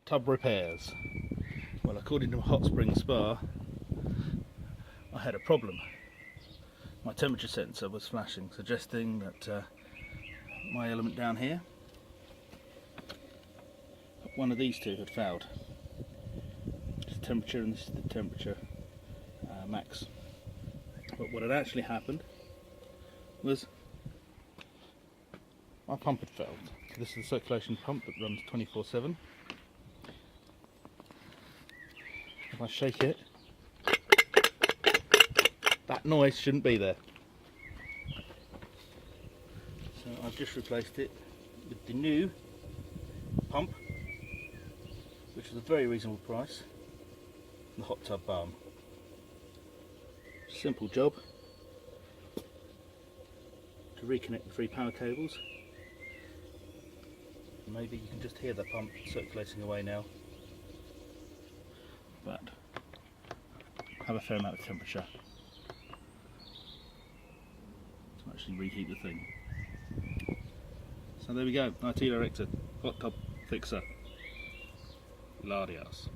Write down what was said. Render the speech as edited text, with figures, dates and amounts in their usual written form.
tub repairs. Well, according to Hot Spring Spa, I had a problem. My temperature sensor was flashing, suggesting that my element down here, one of these two had failed. This is temperature and this is the temperature max. But what had actually happened was my pump had failed. So this is the circulation pump that runs 24/7. If I shake it, that noise shouldn't be there. So I've just replaced it with the new pump, which is a very reasonable price, the hot tub balm. Simple job to reconnect the 3 power cables. Maybe you can just hear the pump circulating away now, but have a fair amount of temperature to actually reheat the thing. So there we go, IT director, hot tub fixer, Larry Arse.